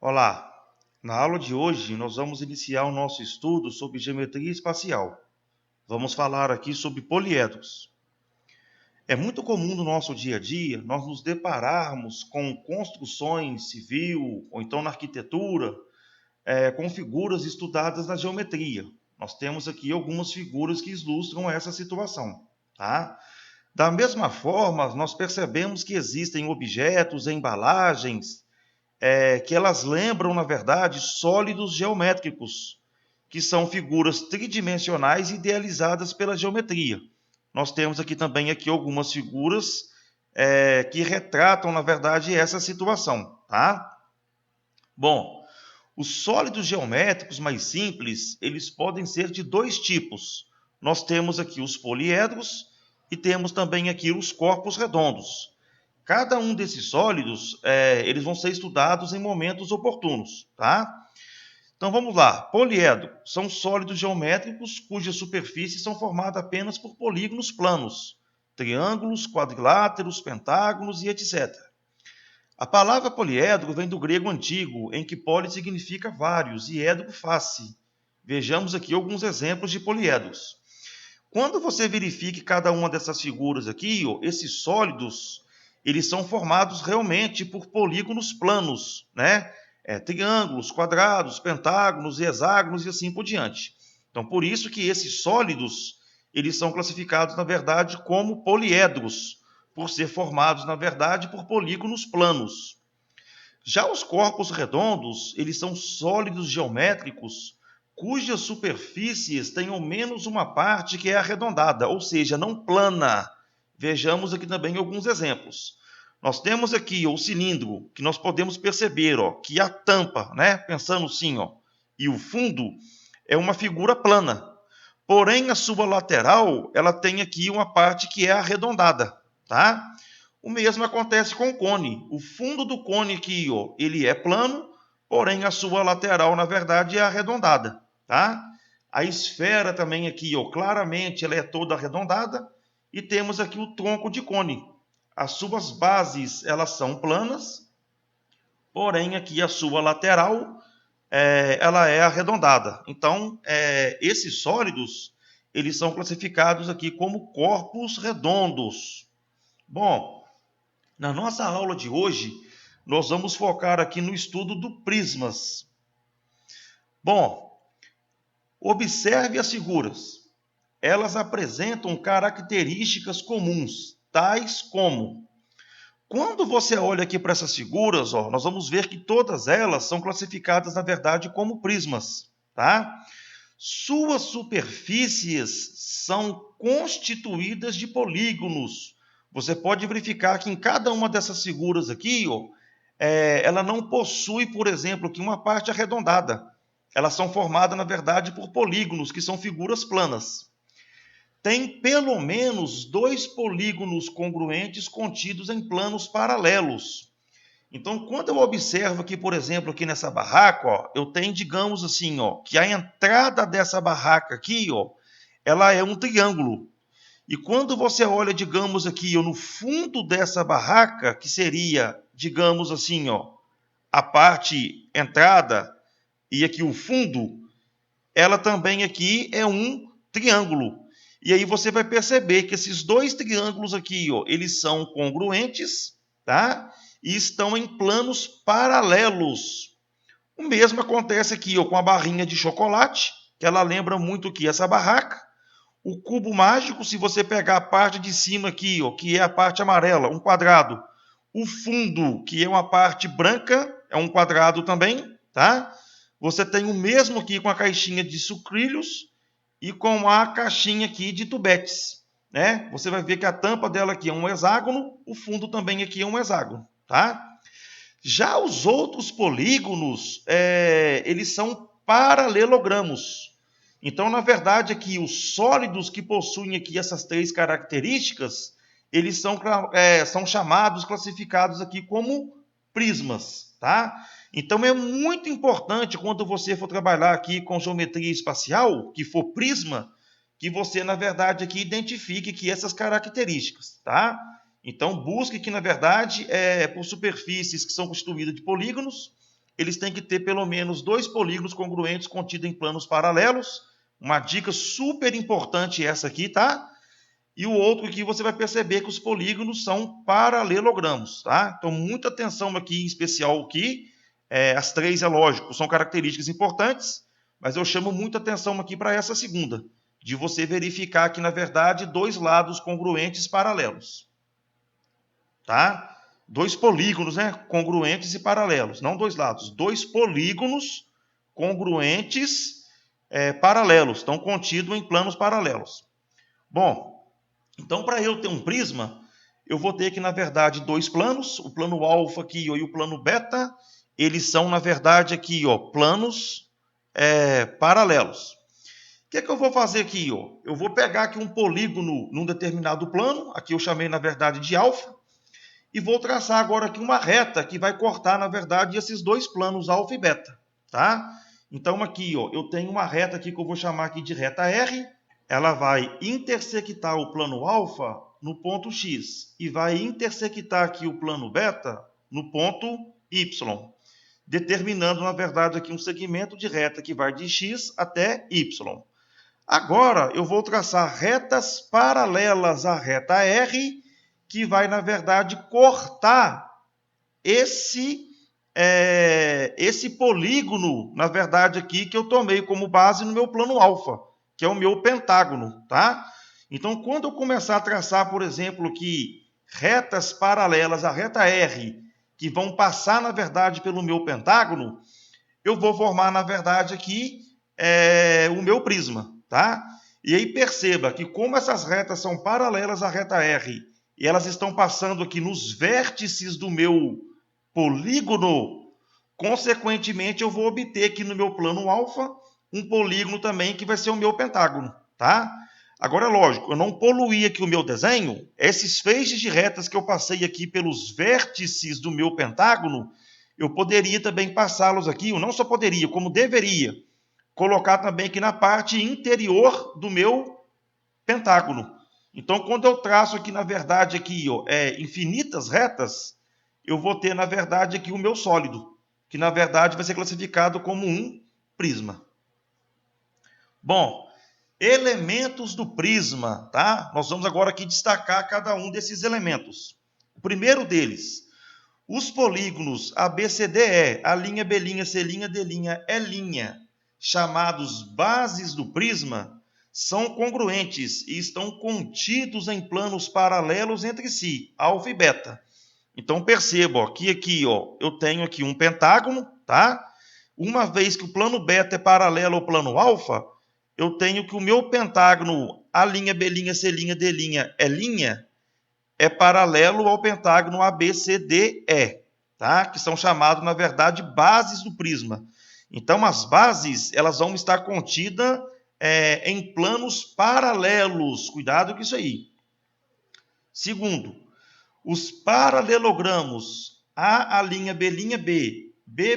Olá! Na aula de hoje, nós vamos iniciar o nosso estudo sobre geometria espacial. Vamos falar aqui sobre poliedros. É muito comum no nosso dia a dia nós nos depararmos com construções civil ou então na arquitetura, com figuras estudadas na geometria. Nós temos aqui algumas figuras que ilustram essa situação, tá? Da mesma forma, nós percebemos que existem objetos, embalagens, que elas lembram, na verdade, sólidos geométricos, que são figuras tridimensionais idealizadas pela geometria. Nós temos aqui também algumas figuras que retratam, na verdade, essa situação. Tá? Bom, os sólidos geométricos mais simples, eles podem ser de dois tipos. Nós temos aqui os poliedros e temos também aqui os corpos redondos. Cada um desses sólidos, eles vão ser estudados em momentos oportunos, tá? Então vamos lá. Poliedro são sólidos geométricos cujas superfícies são formadas apenas por polígonos planos, triângulos, quadriláteros, pentágonos e etc. A palavra poliedro vem do grego antigo, em que poli significa vários e edro face. Vejamos aqui alguns exemplos de poliedros. Quando você verifique cada uma dessas figuras aqui, esses sólidos, eles são formados realmente por polígonos planos, né? Triângulos, quadrados, pentágonos, hexágonos e assim por diante. Então, por isso que esses sólidos, eles são classificados, na verdade, como poliedros, por ser formados, na verdade, por polígonos planos. Já os corpos redondos, eles são sólidos geométricos cujas superfícies têm ao menos uma parte que é arredondada, ou seja, não plana. Vejamos aqui também alguns exemplos. Nós temos aqui o cilindro, que nós podemos perceber que a tampa, né, pensando assim, e o fundo é uma figura plana. Porém, a sua lateral, ela tem aqui uma parte que é arredondada, tá? O mesmo acontece com o cone. O fundo do cone aqui, ele é plano, porém a sua lateral, na verdade, é arredondada, tá? A esfera também aqui, claramente ela é toda arredondada e temos aqui o tronco de cone. As suas bases, elas são planas, porém aqui a sua lateral, ela é arredondada. Então, esses sólidos, eles são classificados aqui como corpos redondos. Bom, na nossa aula de hoje, nós vamos focar aqui no estudo do prismas. Bom, observe as figuras. Elas apresentam características comuns, tais como: quando você olha aqui para essas figuras, nós vamos ver que todas elas são classificadas, na verdade, como prismas, tá? Suas superfícies são constituídas de polígonos. Você pode verificar que em cada uma dessas figuras aqui, ela não possui, por exemplo, aqui uma parte arredondada. Elas são formadas, na verdade, por polígonos, que são figuras planas. Tem pelo menos dois polígonos congruentes contidos em planos paralelos. Então, quando eu observo aqui, por exemplo, aqui nessa barraca, eu tenho, digamos assim, que a entrada dessa barraca aqui, ela é um triângulo. E quando você olha, digamos aqui, no fundo dessa barraca, que seria, digamos assim, a parte entrada e aqui o fundo, ela também aqui é um triângulo. E aí você vai perceber que esses dois triângulos aqui, eles são congruentes, tá? E estão em planos paralelos. O mesmo acontece aqui com a barrinha de chocolate, que ela lembra muito que essa barraca. O cubo mágico, se você pegar a parte de cima aqui, que é a parte amarela, um quadrado. O fundo, que é uma parte branca, é um quadrado também, tá? Você tem o mesmo aqui com a caixinha de sucrilhos e com a caixinha aqui de tubetes, né? Você vai ver que a tampa dela aqui é um hexágono, o fundo também aqui é um hexágono, tá? Já os outros polígonos, eles são paralelogramos. Então, na verdade, aqui os sólidos que possuem aqui essas três características, eles são chamados, classificados aqui como prismas, tá? Então, é muito importante quando você for trabalhar aqui com geometria espacial, que for prisma, que você, na verdade, aqui identifique que essas características, tá? Então, busque que, na verdade, por superfícies que são constituídas de polígonos, eles têm que ter pelo menos 2 polígonos congruentes contidos em planos paralelos. Uma dica super importante essa aqui, tá? E o outro aqui você vai perceber que os polígonos são paralelogramos, tá? Então, muita atenção aqui, em especial aqui. As 3 é lógico, são características importantes, mas eu chamo muita atenção aqui para essa segunda, de você verificar que, na verdade, 2 lados congruentes paralelos. Tá? 2 polígonos, né? Congruentes e paralelos. Não 2 lados. 2 polígonos congruentes paralelos. Estão contidos em planos paralelos. Bom, então para eu ter um prisma, eu vou ter que, na verdade, 2 planos. O plano alfa aqui e o plano beta. Eles são, na verdade, aqui, planos paralelos. O que é que eu vou fazer aqui? Eu vou pegar aqui um polígono num determinado plano. Aqui eu chamei, na verdade, de alfa. E vou traçar agora aqui uma reta que vai cortar, na verdade, esses 2 planos, alfa e beta. Tá? Então, aqui, eu tenho uma reta aqui que eu vou chamar aqui de reta R. Ela vai intersectar o plano alfa no ponto X. E vai intersectar aqui o plano beta no ponto Y. Determinando, na verdade, aqui um segmento de reta que vai de X até Y. Agora, eu vou traçar retas paralelas à reta R, que vai, na verdade, cortar esse polígono, na verdade, aqui, que eu tomei como base no meu plano alfa, que é o meu pentágono, tá? Então, quando eu começar a traçar, por exemplo, aqui, retas paralelas à reta R, que vão passar, na verdade, pelo meu pentágono, eu vou formar, na verdade, aqui o meu prisma, tá? E aí perceba que como essas retas são paralelas à reta R e elas estão passando aqui nos vértices do meu polígono, consequentemente eu vou obter aqui no meu plano alfa um polígono também que vai ser o meu pentágono, tá? Agora, lógico, eu não poluí aqui o meu desenho. Esses feixes de retas que eu passei aqui pelos vértices do meu pentágono, eu poderia também passá-los aqui, eu não só poderia, como deveria, colocar também aqui na parte interior do meu pentágono. Então, quando eu traço aqui, na verdade, aqui, infinitas retas, eu vou ter, na verdade, aqui o meu sólido, que, na verdade, vai ser classificado como um prisma. Bom, elementos do prisma, tá? Nós vamos agora aqui destacar cada um desses elementos. O primeiro deles, os polígonos ABCDE, A', B', C', D', E', chamados bases do prisma, são congruentes e estão contidos em planos paralelos entre si, alfa e beta. Então perceba que aqui eu tenho aqui um pentágono, tá? Uma vez que o plano beta é paralelo ao plano alfa, eu tenho que o meu pentágono A', B', C', D', E' é paralelo ao pentágono ABCDE, tá? Que são chamados, na verdade, bases do prisma. Então, as bases elas vão estar contidas em planos paralelos. Cuidado com isso aí. Segundo, os paralelogramos A', B', B', B',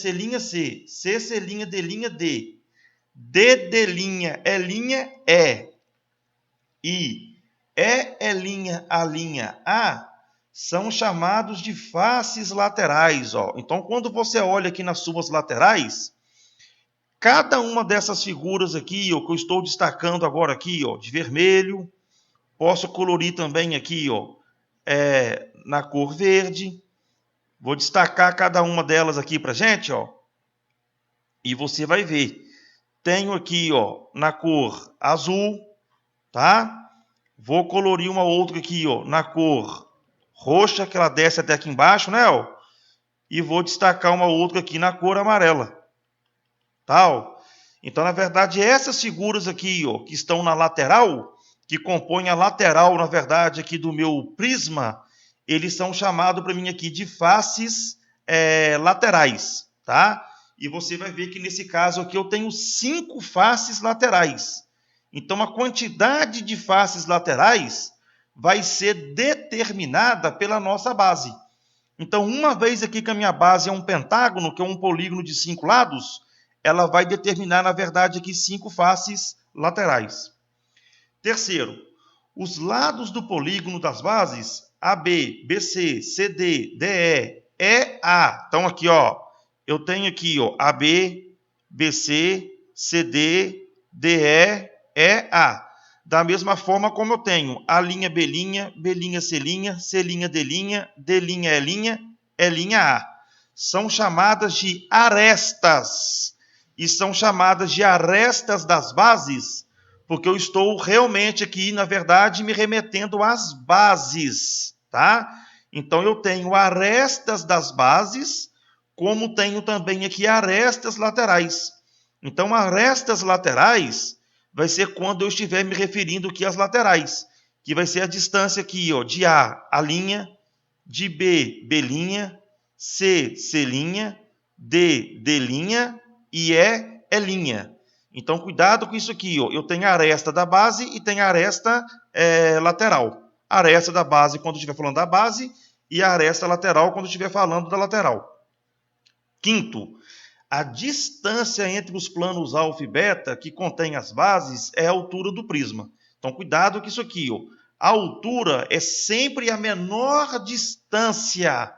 C', C', D', D', D', E', E E', A' são chamados de faces laterais. Então, quando você olha aqui nas suas laterais, cada uma dessas figuras aqui, que eu estou destacando agora aqui, de vermelho, posso colorir também aqui, na cor verde. Vou destacar cada uma delas aqui para gente, e você vai ver. Tenho aqui, na cor azul, tá? Vou colorir uma outra aqui, na cor roxa, que ela desce até aqui embaixo, né? E vou destacar uma outra aqui na cor amarela. Tá? Então, na verdade, essas figuras aqui, que estão na lateral, que compõem a lateral, na verdade, aqui do meu prisma, eles são chamados para mim aqui de faces laterais, tá? E você vai ver que nesse caso aqui eu tenho 5 faces laterais. Então, a quantidade de faces laterais vai ser determinada pela nossa base. Então, uma vez aqui que a minha base é um pentágono, que é um polígono de 5 lados, ela vai determinar, na verdade, aqui 5 faces laterais. Terceiro, os lados do polígono das bases AB, BC, CD, DE, EA, estão aqui, eu tenho aqui, ó, AB, BC, CD, DE, EA. Da mesma forma como eu tenho A', B', B', C', C', D', D', E', A. São chamadas de arestas. E são chamadas de arestas das bases, porque eu estou realmente aqui, na verdade, me remetendo às bases, tá? Então, eu tenho arestas das bases, como tenho também aqui arestas laterais. Então, arestas laterais vai ser quando eu estiver me referindo aqui às laterais, que vai ser a distância aqui, ó, de A, A', de B, B', C, C', D, D' e E, E'. Então, cuidado com isso aqui, ó. Eu tenho a aresta da base e tenho a aresta lateral. A aresta da base quando estiver falando da base e a aresta lateral quando estiver falando da lateral. Quinto, a distância entre os planos alfa e beta que contém as bases é a altura do prisma. Então, cuidado com isso aqui, ó. A altura é sempre a menor distância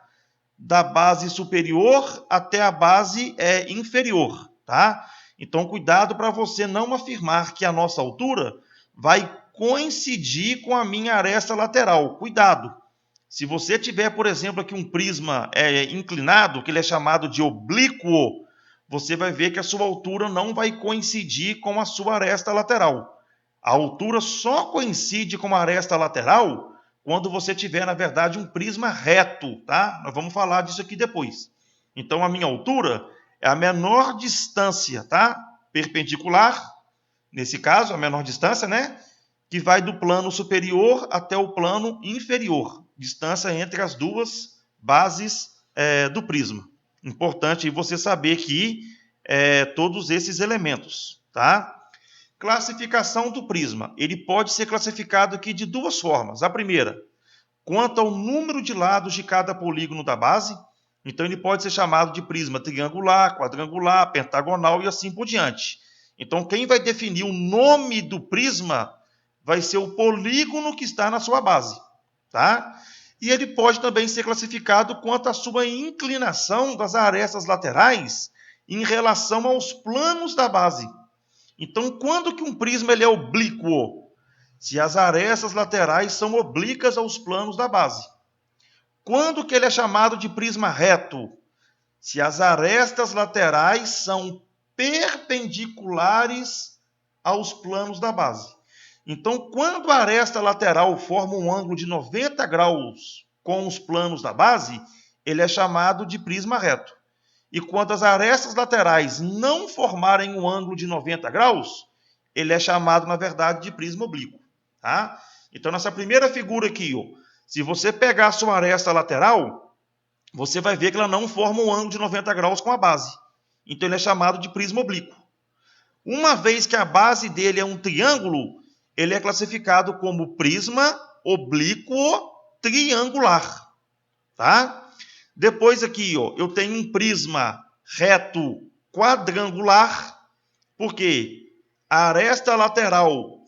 da base superior até a base inferior, tá? Então, cuidado para você não afirmar que a nossa altura vai coincidir com a minha aresta lateral. Cuidado. Se você tiver, por exemplo, aqui um prisma inclinado, que ele é chamado de oblíquo, você vai ver que a sua altura não vai coincidir com a sua aresta lateral. A altura só coincide com a aresta lateral quando você tiver, na verdade, um prisma reto, tá? Nós vamos falar disso aqui depois. Então, a minha altura é a menor distância, tá? Perpendicular, nesse caso, a menor distância, né? Que vai do plano superior até o plano inferior. Distância entre as duas bases do prisma. Importante você saber que todos esses elementos, tá? Classificação do prisma. Ele pode ser classificado aqui de duas formas. A primeira, quanto ao número de lados de cada polígono da base. Então, ele pode ser chamado de prisma triangular, quadrangular, pentagonal e assim por diante. Então, quem vai definir o nome do prisma vai ser o polígono que está na sua base, tá? E ele pode também ser classificado quanto à sua inclinação das arestas laterais em relação aos planos da base. Então, quando que um prisma ele é oblíquo? Se as arestas laterais são oblíquas aos planos da base. Quando que ele é chamado de prisma reto? Se as arestas laterais são perpendiculares aos planos da base. Então, quando a aresta lateral forma um ângulo de 90 graus com os planos da base, ele é chamado de prisma reto. E quando as arestas laterais não formarem um ângulo de 90 graus, ele é chamado, na verdade, de prisma oblíquo. Tá? Então, nessa primeira figura aqui, ó, se você pegar a sua aresta lateral, você vai ver que ela não forma um ângulo de 90 graus com a base. Então, ele é chamado de prisma oblíquo. Uma vez que a base dele é um triângulo, ele é classificado como prisma oblíquo triangular. Tá? Depois aqui, ó, eu tenho um prisma reto quadrangular, porque a aresta lateral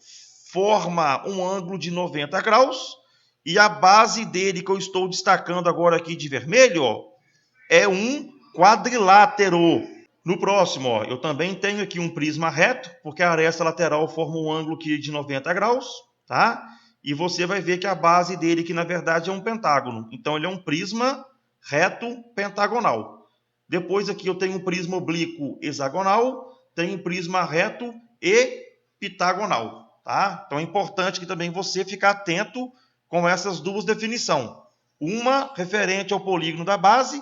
forma um ângulo de 90 graus e a base dele, que eu estou destacando agora aqui de vermelho, ó, é um quadrilátero. No próximo, ó, eu também tenho aqui um prisma reto, porque a aresta lateral forma um ângulo aqui de 90 graus, tá? E você vai ver que a base dele, que na verdade é um pentágono. Então, ele é um prisma reto pentagonal. Depois aqui eu tenho um prisma oblíquo hexagonal, tenho um prisma reto e pentagonal, tá? Então, é importante que também você ficar atento com essas duas definições. Uma referente ao polígono da base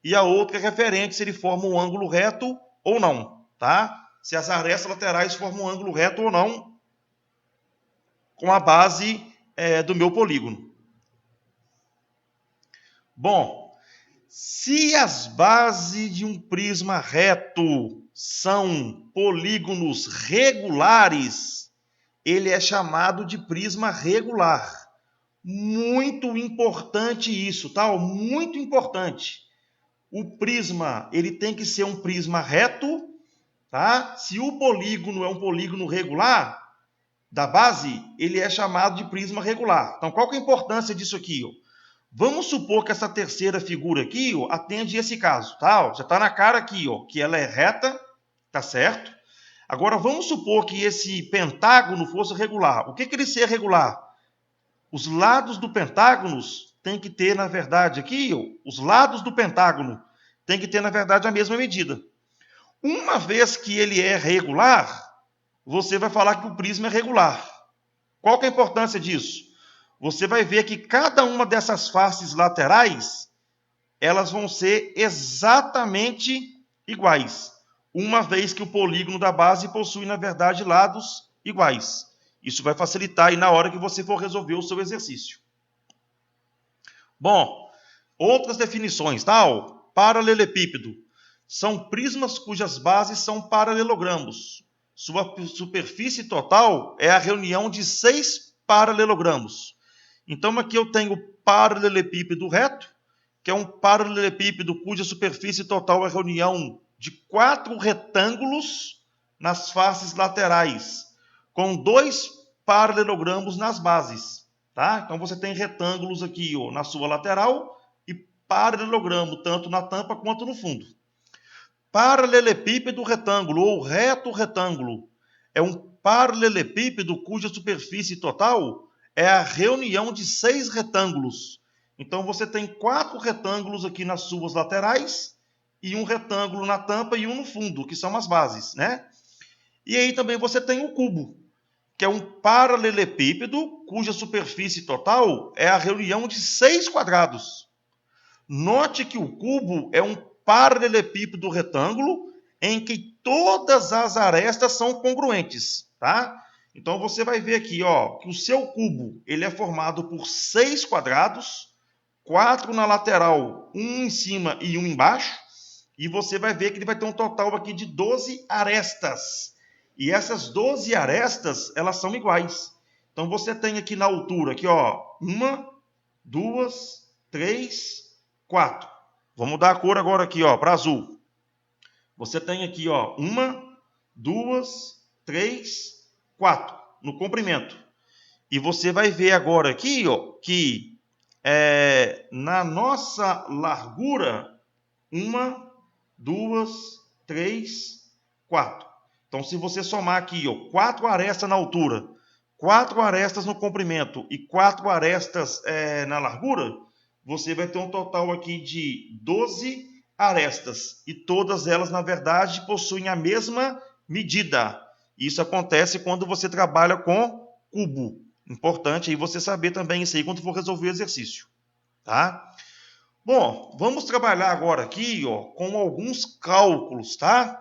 e a outra referente se ele forma um ângulo reto ou não, tá? Se as arestas laterais formam um ângulo reto ou não com a base do meu polígono. Bom, se as bases de um prisma reto são polígonos regulares, ele é chamado de prisma regular. Muito importante isso, tá? Muito importante. O prisma, ele tem que ser um prisma reto, tá? Se o polígono é um polígono regular da base, ele é chamado de prisma regular. Então, qual que é a importância disso aqui? Ó? Vamos supor que essa terceira figura aqui, ó, atende esse caso, tá? Ó, já está na cara aqui, ó, que ela é reta, tá certo? Agora, vamos supor que esse pentágono fosse regular. O que ele ser regular? Os lados do pentágono tem que ter, na verdade, aqui, ó, os lados do pentágono tem que ter, na verdade, a mesma medida. Uma vez que ele é regular, você vai falar que o prisma é regular. Qual que é a importância disso? Você vai ver que cada uma dessas faces laterais, elas vão ser exatamente iguais, uma vez que o polígono da base possui, na verdade, lados iguais. Isso vai facilitar aí na hora que você for resolver o seu exercício. Bom, outras definições, tá? Paralelepípedo. São prismas cujas bases são paralelogramos. Sua superfície total é a reunião de 6 paralelogramos. Então, aqui eu tenho o paralelepípedo reto, que é um paralelepípedo cuja superfície total é a reunião de 4 retângulos nas faces laterais, com 2 paralelogramos nas bases. Tá? Então, você tem retângulos aqui, ó, na sua lateral e paralelogramo, tanto na tampa quanto no fundo. Paralelepípedo retângulo ou reto retângulo é um paralelepípedo cuja superfície total é a reunião de 6 retângulos. Então, você tem 4 retângulos aqui nas suas laterais e um retângulo na tampa e um no fundo, que são as bases, né? E aí também você tem o cubo, que é um paralelepípedo cuja superfície total é a reunião de 6 quadrados. Note que o cubo é um paralelepípedo retângulo em que todas as arestas são congruentes, tá? Então você vai ver aqui, ó, que o seu cubo ele é formado por 6 quadrados, 4 na lateral, um em cima e um embaixo, e você vai ver que ele vai ter um total aqui de 12 arestas. E essas 12 arestas, elas são iguais. Então você tem aqui na altura, aqui, ó, 1, 2, 3, 4. Vou mudar a cor agora aqui, ó, para azul. Você tem aqui, ó, 1, 2, 3, 4 no comprimento. E você vai ver agora aqui, ó, que na nossa largura, 1, 2, 3, 4. Então, se você somar aqui, ó, 4 arestas na altura, 4 arestas no comprimento e 4 arestas na largura, você vai ter um total aqui de 12 arestas. E todas elas, na verdade, possuem a mesma medida. Isso acontece quando você trabalha com cubo. Importante aí você saber também isso aí quando for resolver o exercício. Tá? Bom, vamos trabalhar agora aqui, ó, com alguns cálculos, tá?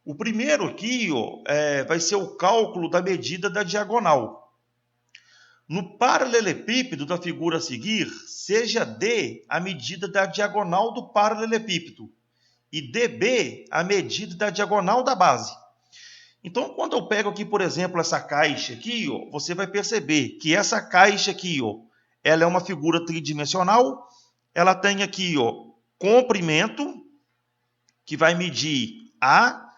O primeiro aqui, ó, vai ser o cálculo da medida da diagonal. No paralelepípedo da figura a seguir, seja D a medida da diagonal do paralelepípedo e DB a medida da diagonal da base. Então, quando eu pego aqui, por exemplo, essa caixa aqui, ó, você vai perceber que essa caixa aqui, ó, ela é uma figura tridimensional. Ela tem aqui, ó, comprimento, que vai medir A,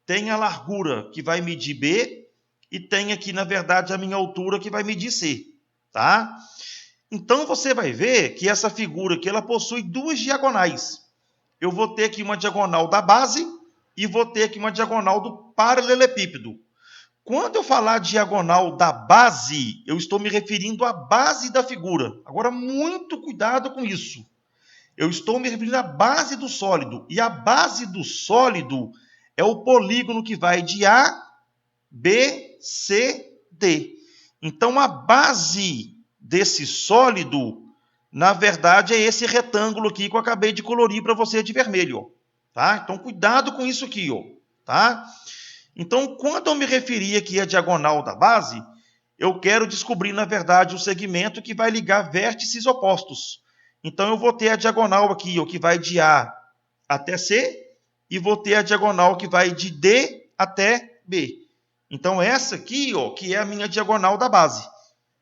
tem a largura, que vai medir B, e tem aqui, na verdade, a minha altura, que vai medir C. Tá? Então, você vai ver que essa figura aqui, ela possui 2 diagonais. Eu vou ter aqui uma diagonal da base e vou ter aqui uma diagonal do paralelepípedo. Quando eu falar diagonal da base, eu estou me referindo à base da figura. Agora, muito cuidado com isso. Eu estou me referindo à base do sólido. E a base do sólido é o polígono que vai de A, B, C, D. Então, a base desse sólido, na verdade, é esse retângulo aqui que eu acabei de colorir para você de vermelho. Ó. Tá? Então, cuidado com isso aqui. Ó. Tá? Então, quando eu me referi aqui à diagonal da base, eu quero descobrir, na verdade, o segmento que vai ligar vértices opostos. Então, eu vou ter a diagonal aqui, ó, que vai de A até C, e vou ter a diagonal que vai de D até B. Então, essa aqui, ó, que é a minha diagonal da base.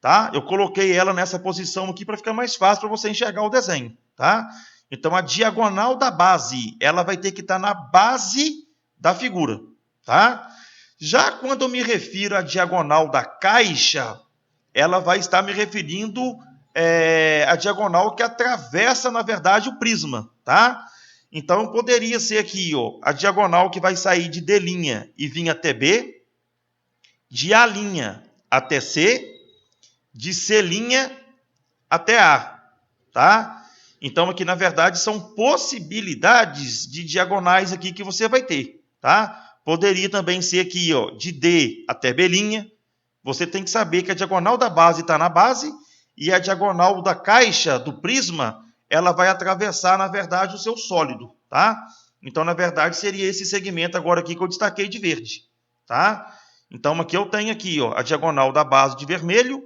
Tá? Eu coloquei ela nessa posição aqui para ficar mais fácil para você enxergar o desenho. Tá? Então, a diagonal da base, ela vai ter que estar na base da figura. Tá? Já quando eu me refiro à diagonal da caixa, ela vai estar me referindo a diagonal que atravessa, na verdade, o prisma, tá? Então, poderia ser aqui, ó, a diagonal que vai sair de D' e vir até B, de A' até C, de C' até A, tá? Então, aqui, na verdade, são possibilidades de diagonais aqui que você vai ter, tá? Poderia também ser aqui, ó, de D até B'. Você tem que saber que a diagonal da base está na base e a diagonal da caixa, do prisma, ela vai atravessar, na verdade, o seu sólido, tá? Então, na verdade, seria esse segmento agora aqui que eu destaquei de verde, tá? Então, aqui eu tenho aqui, ó, a diagonal da base de vermelho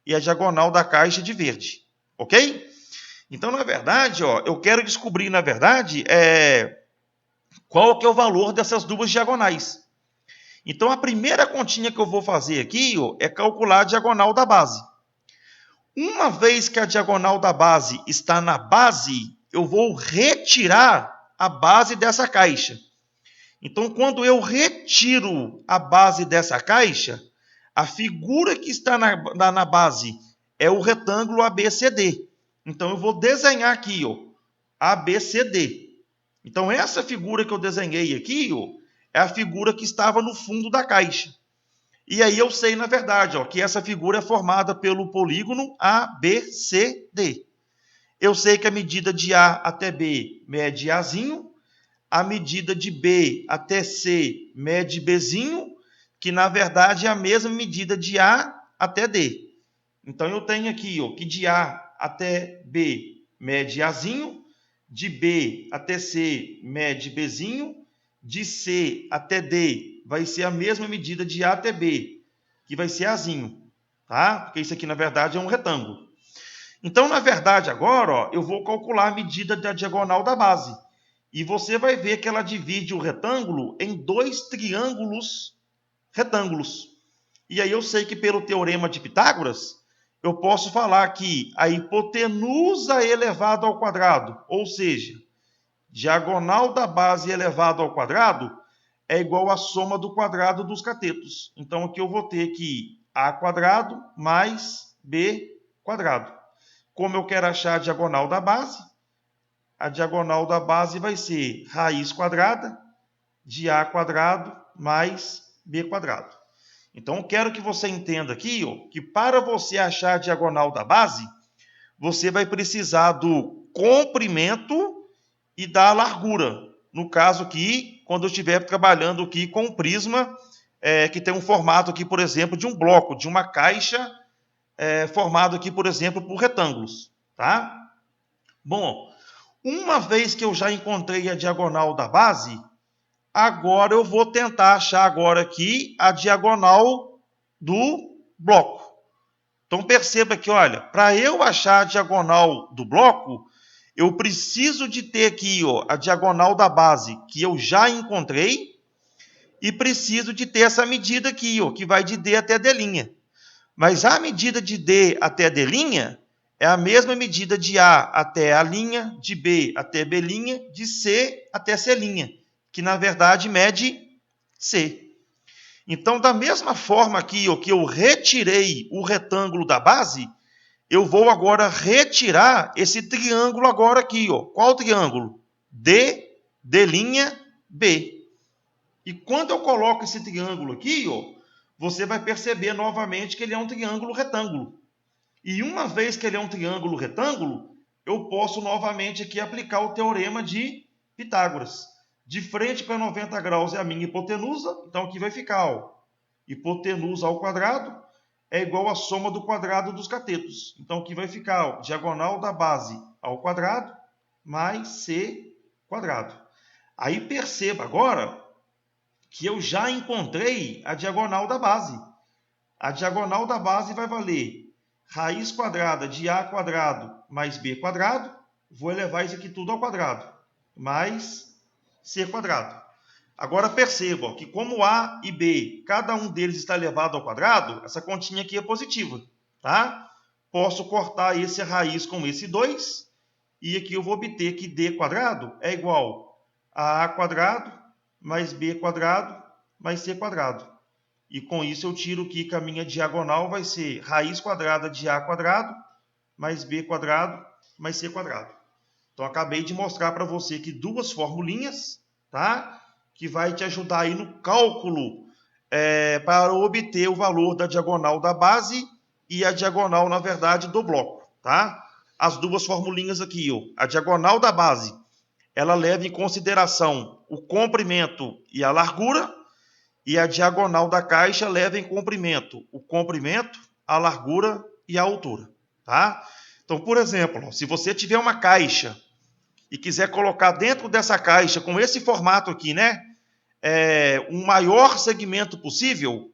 e a diagonal da caixa de verde, ok? Então, na verdade, ó, eu quero descobrir, na verdade, qual que é o valor dessas duas diagonais. Então, a primeira continha que eu vou fazer aqui, ó, é calcular a diagonal da base. Uma vez que a diagonal da base está na base, eu vou retirar a base dessa caixa. Então, quando eu retiro a base dessa caixa, a figura que está na base é o retângulo ABCD. Então, eu vou desenhar aqui, ó, ABCD. Então, essa figura que eu desenhei aqui, ó, é a figura que estava no fundo da caixa. E aí eu sei, na verdade, ó, que essa figura é formada pelo polígono ABCD. Eu sei que a medida de A até B mede Azinho, a medida de B até C mede Bzinho, que na verdade é a mesma medida de A até D. Então eu tenho aqui, ó, que de A até B mede Azinho, de B até C mede Bzinho, de C até D vai ser a mesma medida de A até B, que vai ser Azinho, tá? Porque isso aqui, na verdade, é um retângulo. Então, na verdade, agora, ó, eu vou calcular a medida da diagonal da base. E você vai ver que ela divide o retângulo em dois triângulos retângulos. E aí eu sei que pelo teorema de Pitágoras, eu posso falar que a hipotenusa elevado ao quadrado, ou seja, diagonal da base elevado ao quadrado, é igual à soma do quadrado dos catetos. Então, aqui eu vou ter que A quadrado mais B quadrado. Como eu quero achar a diagonal da base vai ser raiz quadrada de A quadrado mais B quadrado. Então, eu quero que você entenda aqui, ó, que para você achar a diagonal da base, você vai precisar do comprimento e da largura. No caso aqui, quando eu estiver trabalhando aqui com um prisma que tem um formato aqui, por exemplo, de um bloco, de uma caixa formado aqui, por exemplo, por retângulos, tá? Bom, uma vez que eu já encontrei a diagonal da base, agora eu vou tentar achar agora aqui a diagonal do bloco. Então perceba que, olha, para eu achar a diagonal do bloco, eu preciso de ter aqui, ó, a diagonal da base que eu já encontrei e preciso de ter essa medida aqui, ó, que vai de D até D'. Mas a medida de D até D' é a mesma medida de A até A', de B até B', de C até C', que na verdade mede C. Então, da mesma forma aqui, ó, que eu retirei o retângulo da base, eu vou agora retirar esse triângulo agora aqui, ó. Qual triângulo? D, D', B. E quando eu coloco esse triângulo aqui, ó, você vai perceber novamente que ele é um triângulo retângulo. E uma vez que ele é um triângulo retângulo, eu posso novamente aqui aplicar o teorema de Pitágoras. De frente para 90 graus é a minha hipotenusa, então aqui vai ficar, ó, hipotenusa ao quadrado é igual à soma do quadrado dos catetos. Então aqui vai ficar, ó, diagonal da base ao quadrado mais C quadrado. Aí perceba agora que eu já encontrei a diagonal da base. A diagonal da base vai valer raiz quadrada de A quadrado mais B quadrado. Vou elevar isso aqui tudo ao quadrado. Mais C quadrado. Agora perceba que como A e B, cada um deles está elevado ao quadrado, essa continha aqui é positiva, tá? Posso cortar esse raiz com esse 2, e aqui eu vou obter que D quadrado é igual a A quadrado mais B quadrado mais C quadrado. E com isso eu tiro aqui que a minha diagonal vai ser raiz quadrada de A quadrado mais B quadrado mais C quadrado. Então, acabei de mostrar para você aqui duas formulinhas, tá? Que vai te ajudar aí no cálculo para obter o valor da diagonal da base e a diagonal, na verdade, do bloco, tá? As duas formulinhas aqui, ó. A diagonal da base, ela leva em consideração o comprimento e a largura, e a diagonal da caixa leva em comprimento o comprimento, a largura e a altura, tá? Então, por exemplo, se você tiver uma caixa e quiser colocar dentro dessa caixa, com esse formato aqui, né? Um maior segmento possível,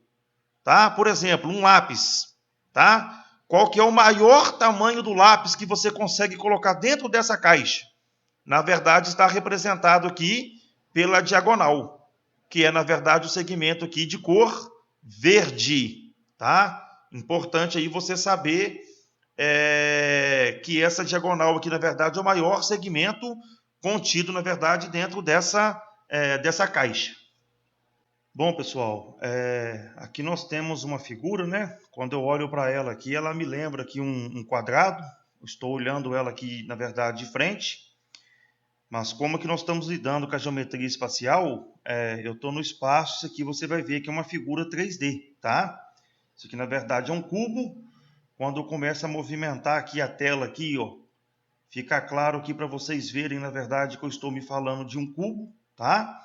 tá? Por exemplo, um lápis, tá? Qual que é o maior tamanho do lápis que você consegue colocar dentro dessa caixa? Na verdade, está representado aqui pela diagonal, que é, na verdade, o segmento aqui de cor verde, tá? Importante aí você saber que essa diagonal aqui, na verdade, é o maior segmento contido, na verdade, dentro dessa caixa. Bom, pessoal, aqui nós temos uma figura, né? Quando eu olho para ela aqui, ela me lembra aqui um quadrado. Estou olhando ela aqui, na verdade, de frente. Mas como que nós estamos lidando com a geometria espacial, eu estou no espaço, isso aqui você vai ver que é uma figura 3D, tá? Isso aqui, na verdade, é um cubo. Quando eu começo a movimentar aqui a tela, aqui, ó, fica claro aqui para vocês verem, na verdade, que eu estou me falando de um cubo, tá?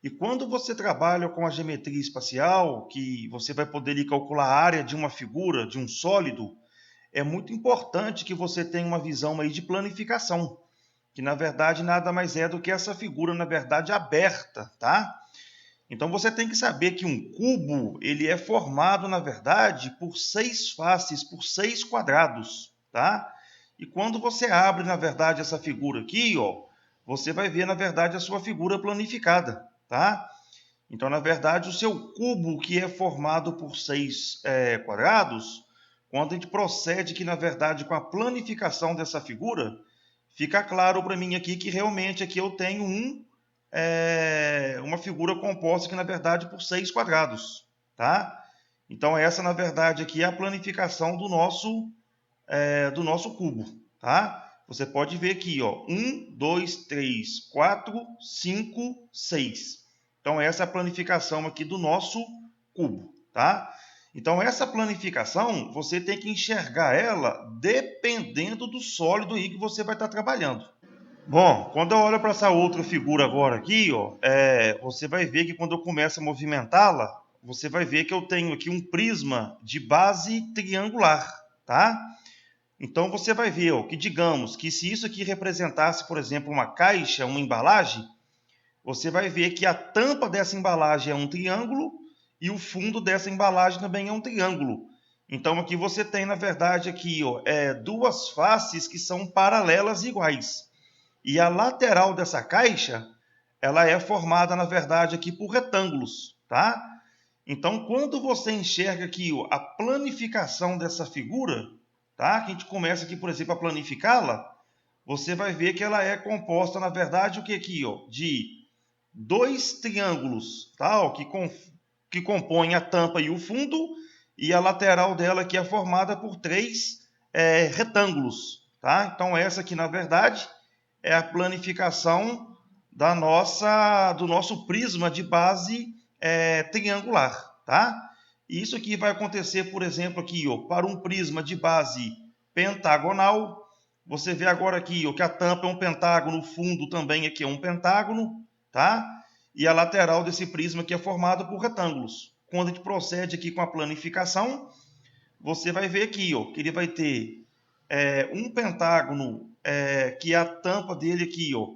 E quando você trabalha com a geometria espacial, que você vai poder ali, calcular a área de uma figura, de um sólido, é muito importante que você tenha uma visão aí de planificação, que na verdade nada mais é do que essa figura, na verdade, aberta, tá? Então você tem que saber que um cubo, ele é formado, na verdade, por 6 faces, por 6 quadrados, tá? E quando você abre, na verdade, essa figura aqui, ó, você vai ver, na verdade, a sua figura planificada, tá? Então, na verdade, o seu cubo, que é formado por 6 quadrados, quando a gente procede aqui, na verdade, com a planificação dessa figura, fica claro para mim aqui que realmente aqui eu tenho uma figura composta aqui, na verdade, por 6 quadrados, tá? Então, essa, na verdade, aqui é a planificação do nosso cubo, tá? Você pode ver aqui, ó, 1, 2, 3, 4, 5, 6. Então, essa é a planificação aqui do nosso cubo, tá? Então, essa planificação, você tem que enxergar ela dependendo do sólido aí que você vai estar trabalhando. Bom, quando eu olho para essa outra figura agora aqui, ó, você vai ver que quando eu começo a movimentá-la, você vai ver que eu tenho aqui um prisma de base triangular, tá? Então você vai ver, ó, que digamos que se isso aqui representasse, por exemplo, uma caixa, uma embalagem, você vai ver que a tampa dessa embalagem é um triângulo e o fundo dessa embalagem também é um triângulo. Então aqui você tem, na verdade, aqui, ó, duas faces que são paralelas e iguais. E a lateral dessa caixa, ela é formada, na verdade, aqui por retângulos, tá? Então, quando você enxerga aqui, ó, a planificação dessa figura, tá? Que a gente começa aqui, por exemplo, a planificá-la, você vai ver que ela é composta, na verdade, o que aqui, ó, de dois triângulos, tá? Ó, que compõem a tampa e o fundo, e a lateral dela que é formada por três retângulos, tá? Então, essa aqui, na verdade, é a planificação do nosso prisma de base triangular, tá? E isso aqui vai acontecer, por exemplo, aqui, ó, para um prisma de base pentagonal. Você vê agora aqui, ó, que a tampa é um pentágono, o fundo também aqui é um pentágono, tá? E a lateral desse prisma aqui é formada por retângulos. Quando a gente procede aqui com a planificação, você vai ver aqui, ó, que ele vai ter um pentágono, que é a tampa dele aqui, ó,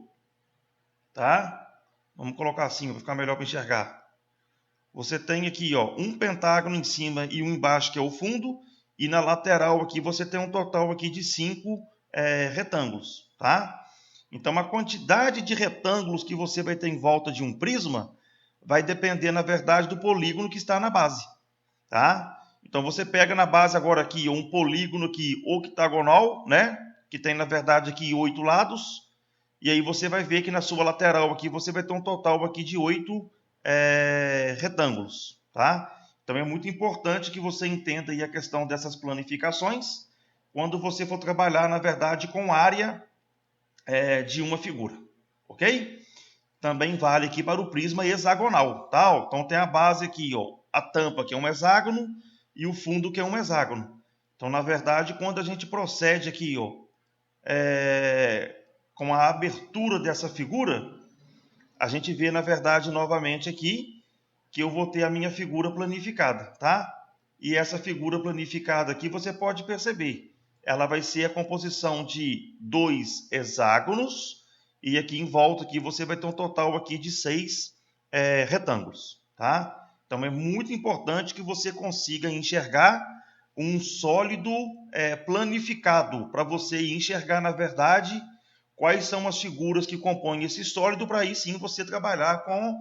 tá? Vamos colocar assim, para ficar melhor para enxergar. Você tem aqui, ó, um pentágono em cima e um embaixo, que é o fundo, e na lateral aqui você tem um total aqui de 5 retângulos, tá? Então, a quantidade de retângulos que você vai ter em volta de um prisma vai depender, na verdade, do polígono que está na base, tá? Então, você pega na base agora aqui um polígono aqui octagonal, né? Que tem, na verdade, aqui 8 lados. E aí você vai ver que na sua lateral aqui você vai ter um total aqui de 8 retângulos, tá? Então, é muito importante que você entenda aí a questão dessas planificações, quando você for trabalhar, na verdade, com área de uma figura, ok? Também vale aqui para o prisma hexagonal, tá? Então tem a base aqui, ó, a tampa que é um hexágono e o fundo que é um hexágono. Então, na verdade, quando a gente procede aqui, ó, com a abertura dessa figura, a gente vê, na verdade, novamente aqui, que eu vou ter a minha figura planificada, tá? E essa figura planificada aqui, você pode perceber, ela vai ser a composição de 2 hexágonos, e aqui em volta aqui você vai ter um total aqui de 6 retângulos, tá? Então é muito importante que você consiga enxergar um sólido planificado, para você enxergar, na verdade, quais são as figuras que compõem esse sólido, para aí sim você trabalhar com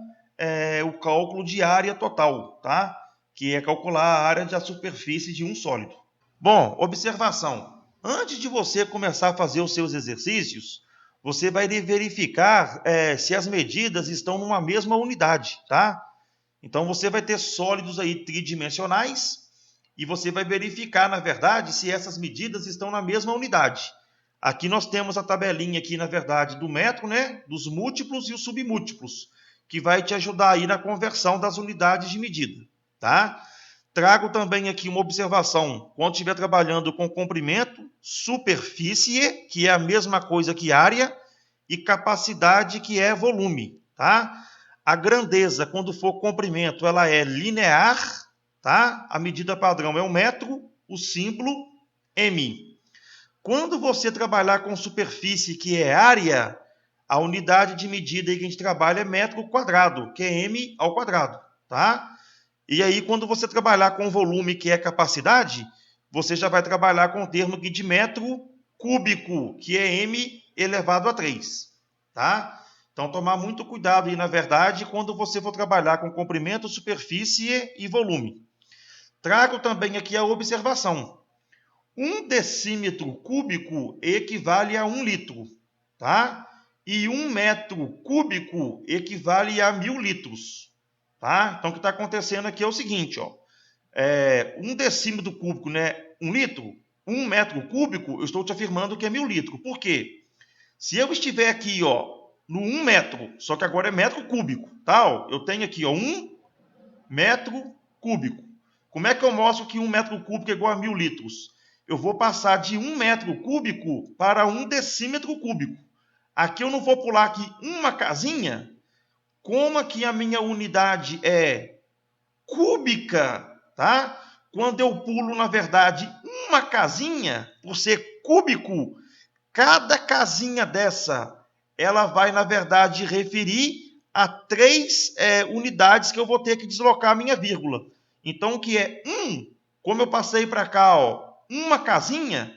o cálculo de área total, tá? Que é calcular a área da superfície de um sólido. Bom, observação. Antes de você começar a fazer os seus exercícios, você vai verificar se as medidas estão numa mesma unidade, tá? Então você vai ter sólidos aí tridimensionais e você vai verificar, na verdade, se essas medidas estão na mesma unidade. Aqui nós temos a tabelinha aqui, na verdade, do metro, né? Dos múltiplos e os submúltiplos, que vai te ajudar aí na conversão das unidades de medida, tá? Trago também aqui uma observação, quando estiver trabalhando com comprimento, superfície, que é a mesma coisa que área, e capacidade, que é volume, tá? A grandeza, quando for comprimento, ela é linear, tá? A medida padrão é o metro, o símbolo m. Quando você trabalhar com superfície, que é área, a unidade de medida aí que a gente trabalha é metro quadrado, que é m ao quadrado, tá? E aí, quando você trabalhar com volume, que é capacidade, você já vai trabalhar com o termo aqui de metro cúbico, que é m elevado a 3, tá? Então, tomar muito cuidado aí, na verdade, quando você for trabalhar com comprimento, superfície e volume. Trago também aqui a observação. 1 decímetro cúbico equivale a 1 litro, tá? E 1 metro cúbico equivale a 1000 litros, tá? Então, o que está acontecendo aqui é o seguinte, ó. 1 decímetro cúbico, né? 1 litro. 1 metro cúbico, eu estou te afirmando que é 1000 litros. Por quê? Se eu estiver aqui, ó, no 1 metro, só que agora é metro cúbico, tá? Ó, eu tenho aqui, ó, 1 metro cúbico. Como é que eu mostro que 1 metro cúbico é igual a 1000 litros? Eu vou passar de 1 metro cúbico para 1 decímetro cúbico. Aqui eu não vou pular aqui uma casinha. Como aqui a minha unidade é cúbica, tá? Quando eu pulo, na verdade, uma casinha, por ser cúbico, cada casinha dessa, ela vai, na verdade, referir a 3 unidades que eu vou ter que deslocar a minha vírgula. Então, o que é 1, como eu passei para cá, ó, uma casinha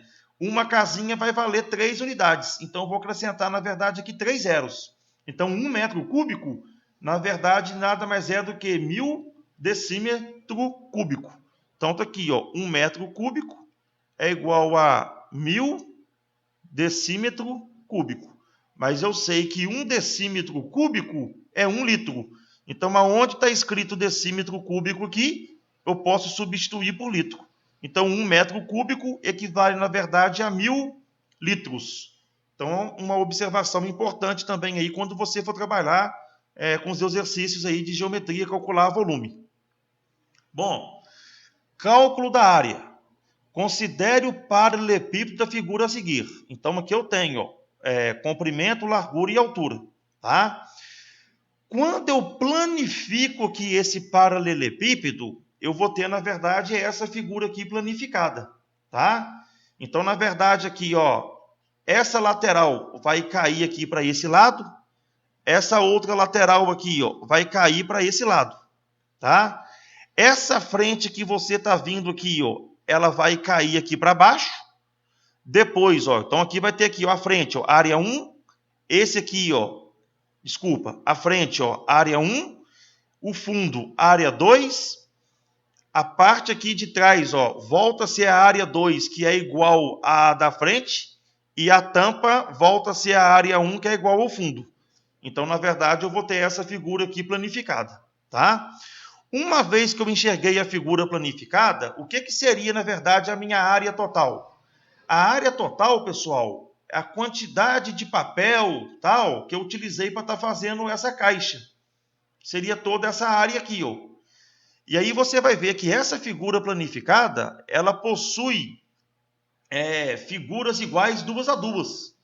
vai valer 3 unidades. Então, eu vou acrescentar, na verdade, aqui 3 zeros. Então, 1 metro cúbico, na verdade, nada mais é do que 1000 decímetro cúbico. Então, está aqui, ó, 1 metro cúbico é igual a 1000 decímetro cúbico. Mas eu sei que 1 decímetro cúbico é 1 litro. Então, aonde está escrito decímetro cúbico aqui, eu posso substituir por litro. Então, 1 metro cúbico equivale, na verdade, a 1000 litros. Então, uma observação importante também aí quando você for trabalhar com os exercícios aí de geometria, calcular volume. Bom, cálculo da área. Considere o paralelepípedo da figura a seguir. Então, aqui eu tenho comprimento, largura e altura, tá? Quando eu planifico aqui esse paralelepípedo, eu vou ter, na verdade, essa figura aqui planificada, tá? Então, na verdade, aqui, ó, essa lateral vai cair aqui para esse lado, essa outra lateral aqui, ó, vai cair para esse lado, tá? Essa frente que você está vindo aqui, ó, ela vai cair aqui para baixo. Depois, ó, então aqui vai ter aqui, ó, a frente, ó, área 1. Esse aqui, ó, desculpa, a frente, ó, área 1. O fundo, área 2. A parte aqui de trás, ó, volta a ser a área 2, que é igual à da frente. E a tampa volta a ser a área 1, que é igual ao fundo. Então, na verdade, eu vou ter essa figura aqui planificada, tá? Uma vez que eu enxerguei a figura planificada, o que seria, na verdade, a minha área total? A área total, pessoal, é a quantidade de papel tal que eu utilizei para estar fazendo essa caixa. Seria toda essa área aqui, ó. E aí você vai ver que essa figura planificada, ela possui figuras iguais duas a duas.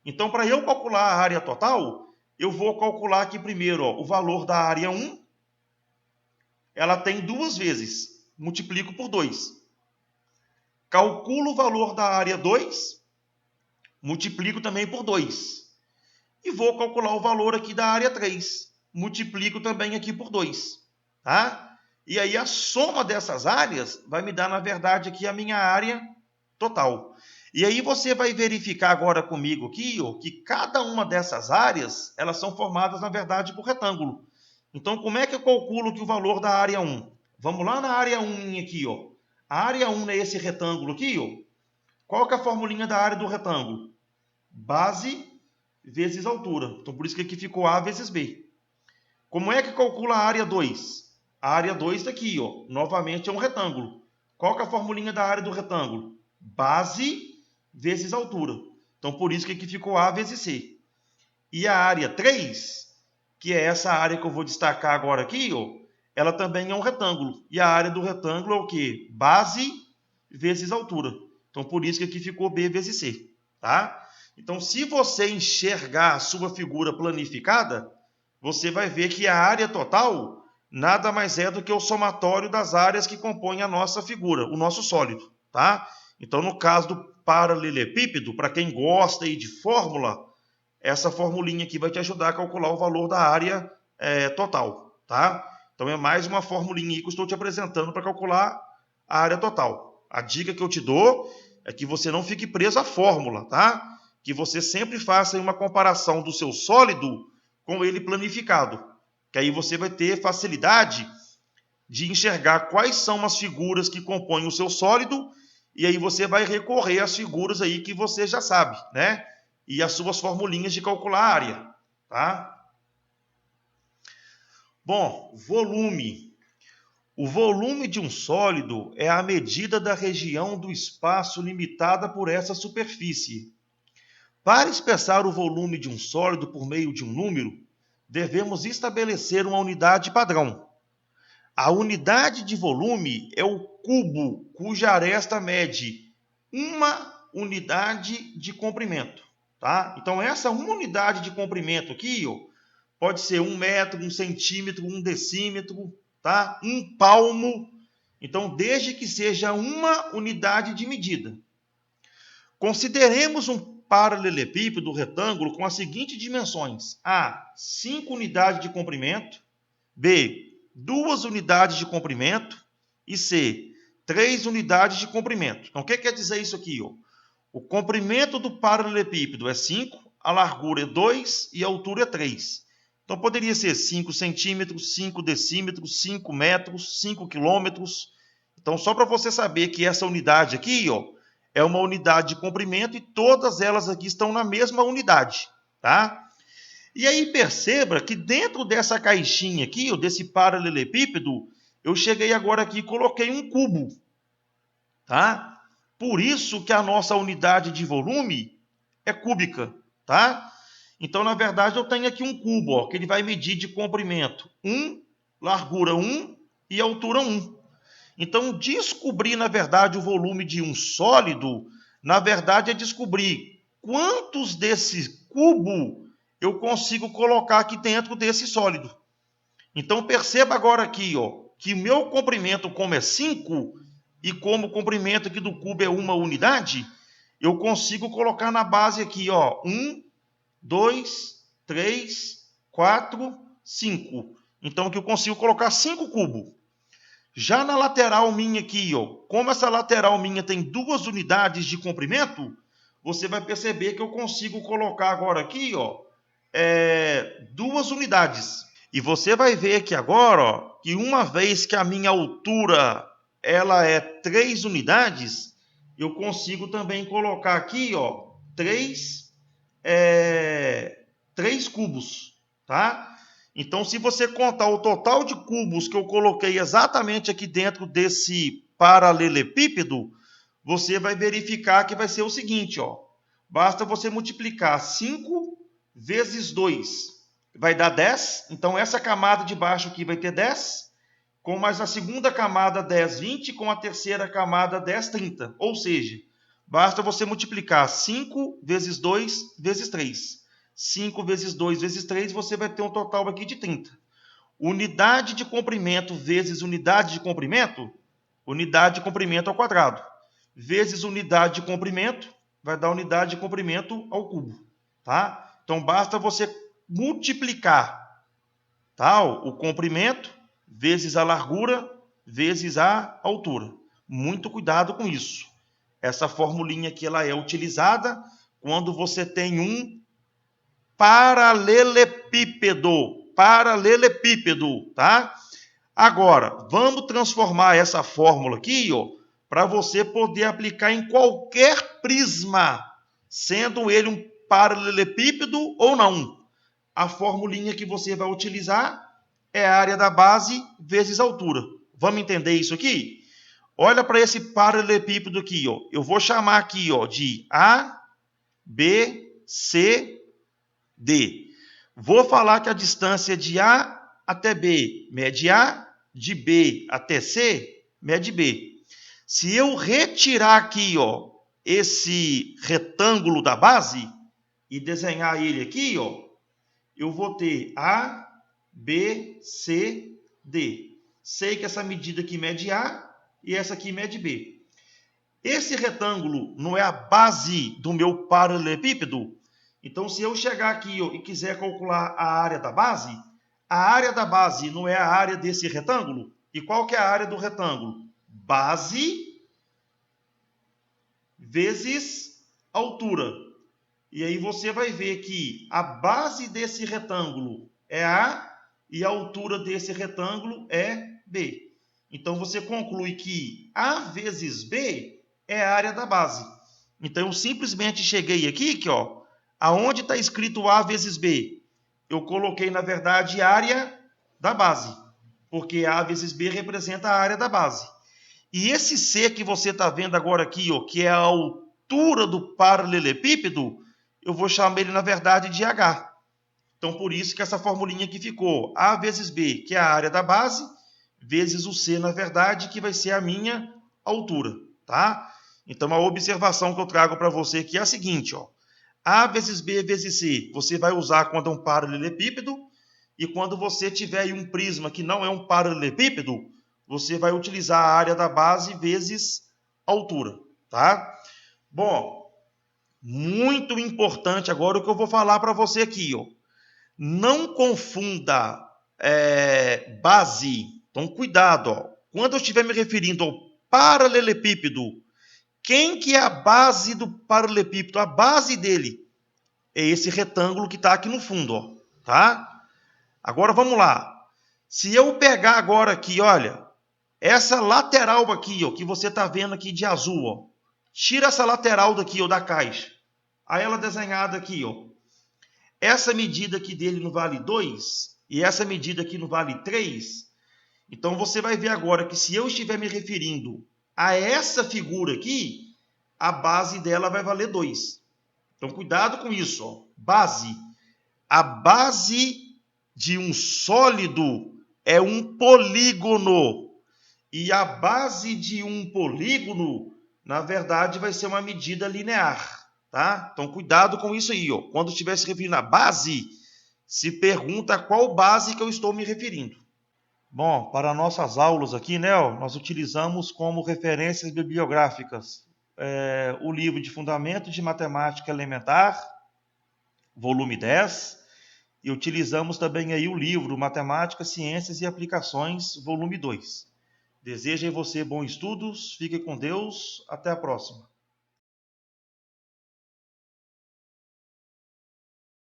Então, para eu calcular a área total, eu vou calcular aqui primeiro o valor da área 1. Ela tem duas vezes. Multiplico por 2. Calculo o valor da área 2. Multiplico também por 2. E vou calcular o valor aqui da área 3. Multiplico também aqui por 2. Tá? E aí a soma dessas áreas vai me dar, na verdade, aqui a minha área total. E aí você vai verificar agora comigo aqui, ó, que cada uma dessas áreas, elas são formadas, na verdade, por retângulo. Então, como é que eu calculo aqui o valor da área 1? Vamos lá na área 1 aqui, ó. A área 1 é esse retângulo aqui, ó. Qual que é a formulinha da área do retângulo? Base vezes altura. Então, por isso que aqui ficou A vezes B. Como é que calcula a área 2? A área 2 está aqui, ó. Novamente é um retângulo. Qual que é a formulinha da área do retângulo? Base vezes altura. Então, por isso que aqui ficou A vezes C. E a área 3, que é essa área que eu vou destacar agora aqui, ó, ela também é um retângulo. E a área do retângulo é o quê? Base vezes altura. Então, por isso que aqui ficou B vezes C. Tá? Então, se você enxergar a sua figura planificada, você vai ver que a área total nada mais é do que o somatório das áreas que compõem a nossa figura, o nosso sólido. Tá? Então, no caso do paralelepípedo, para quem gosta aí de fórmula, essa formulinha aqui vai te ajudar a calcular o valor da área total. Tá? Então, é mais uma formulinha aí que eu estou te apresentando para calcular a área total. A dica que eu te dou é que você não fique preso à fórmula, tá? Que você sempre faça uma comparação do seu sólido com ele planificado. Que aí você vai ter facilidade de enxergar quais são as figuras que compõem o seu sólido, e aí você vai recorrer às figuras aí que você já sabe, né? E as suas formulinhas de calcular a área, tá? Bom, volume. O volume de um sólido é a medida da região do espaço limitada por essa superfície. Para expressar o volume de um sólido por meio de um número, devemos estabelecer uma unidade padrão. A unidade de volume é o cubo, cuja aresta mede uma unidade de comprimento. Tá? Então, essa uma unidade de comprimento aqui, ó, pode ser 1 metro, 1 centímetro, 1 decímetro, tá? 1 palmo. Então, desde que seja uma unidade de medida. Consideremos um paralelepípedo retângulo com as seguintes dimensões: A, 5 unidades de comprimento, B, 2 unidades de comprimento e C, 3 unidades de comprimento. Então, o que quer dizer isso aqui? Ó? O comprimento do paralelepípedo é 5, a largura é 2 e a altura é 3. Então, poderia ser 5 centímetros, 5 decímetros, 5 metros, 5 quilômetros. Então, só para você saber que essa unidade aqui, ó, é uma unidade de comprimento e todas elas aqui estão na mesma unidade, tá? E aí perceba que dentro dessa caixinha aqui, ó, desse paralelepípedo, eu cheguei agora aqui e coloquei um cubo, tá? Por isso que a nossa unidade de volume é cúbica, tá? Então, na verdade, eu tenho aqui um cubo, ó, que ele vai medir de comprimento 1, largura 1 e altura 1. Então, descobrir, na verdade, o volume de um sólido, na verdade, é descobrir quantos desse cubo eu consigo colocar aqui dentro desse sólido. Então, perceba agora aqui, ó, que o meu comprimento, como é 5, e como o comprimento aqui do cubo é uma unidade, eu consigo colocar na base aqui, ó, 1, 2, 3, 4, 5. Então, aqui eu consigo colocar 5 cubos. Já na lateral minha aqui, ó, como essa lateral minha tem 2 unidades de comprimento, você vai perceber que eu consigo colocar agora aqui, ó, 2 unidades. E você vai ver aqui agora, ó, que uma vez que a minha altura ela é 3 unidades, eu consigo também colocar aqui, ó, 3 cubos, tá? Então, se você contar o total de cubos que eu coloquei exatamente aqui dentro desse paralelepípedo, você vai verificar que vai ser o seguinte, ó. Basta você multiplicar 5 vezes 2, vai dar 10. Então, essa camada de baixo aqui vai ter 10, com mais a segunda camada 10, 20, com a terceira camada 10, 30. Ou seja, basta você multiplicar 5 vezes 2 vezes 3. 5 vezes 2 vezes 3, você vai ter um total aqui de 30. Unidade de comprimento vezes unidade de comprimento ao quadrado, vezes unidade de comprimento, vai dar unidade de comprimento ao cubo. Tá? Então, basta você multiplicar, tá, o comprimento vezes a largura vezes a altura. Muito cuidado com isso. Essa formulinha aqui ela é utilizada quando você tem um paralelepípedo, tá? Agora, vamos transformar essa fórmula aqui, ó, para você poder aplicar em qualquer prisma, sendo ele um paralelepípedo ou não. A formulinha que você vai utilizar é a área da base vezes a altura. Vamos entender isso aqui? Olha para esse paralelepípedo aqui, ó. Eu vou chamar aqui, ó, de A, B, C, D. Vou falar que a distância de A até B mede A, de B até C mede B. Se eu retirar aqui, ó, esse retângulo da base e desenhar ele aqui, ó, eu vou ter A, B, C, D. Sei que essa medida aqui mede A e essa aqui mede B. Esse retângulo não é a base do meu paralelepípedo? Então, se eu chegar aqui, ó, e quiser calcular a área da base não é a área desse retângulo? E qual que é a área do retângulo? Base vezes altura. E aí você vai ver que a base desse retângulo é A e a altura desse retângulo é B. Então, você conclui que A vezes B é a área da base. Então, eu simplesmente cheguei aqui, que, ó, aonde está escrito A vezes B? Eu coloquei, na verdade, área da base, porque A vezes B representa a área da base. E esse C que você está vendo agora aqui, ó, que é a altura do paralelepípedo, eu vou chamar ele, na verdade, de H. Então, por isso que essa formulinha aqui ficou A vezes B, que é a área da base, vezes o C, na verdade, que vai ser a minha altura. Tá? Então, a observação que eu trago para você aqui é a seguinte, ó. A vezes B vezes C, você vai usar quando é um paralelepípedo, e quando você tiver aí um prisma que não é um paralelepípedo, você vai utilizar a área da base vezes altura. Tá? Bom, muito importante agora o que eu vou falar para você aqui, ó. Não confunda base. Então, cuidado, ó. Quando eu estiver me referindo ao paralelepípedo, quem que é a base do paralelepípedo? A base dele é esse retângulo que está aqui no fundo, ó, tá? Agora vamos lá. Se eu pegar agora aqui, olha, essa lateral aqui, ó, que você está vendo aqui de azul, ó, tira essa lateral daqui, ó, da caixa. Aí ela desenhada aqui, ó. Essa medida aqui dele não vale 2 e essa medida aqui não vale 3. Então, você vai ver agora que se eu estiver me referindo a essa figura aqui, a base dela vai valer 2. Então, cuidado com isso. Ó. Base. A base de um sólido é um polígono. E a base de um polígono, na verdade, vai ser uma medida linear. Tá? Então, cuidado com isso aí. Ó. Quando estiver se referindo à base, se pergunta a qual base que eu estou me referindo. Bom, para nossas aulas aqui, né, ó, nós utilizamos como referências bibliográficas o livro de Fundamentos de Matemática Elementar, volume 10, e utilizamos também aí o livro Matemática, Ciências e Aplicações, volume 2. Desejo a você bons estudos, fique com Deus, até a próxima.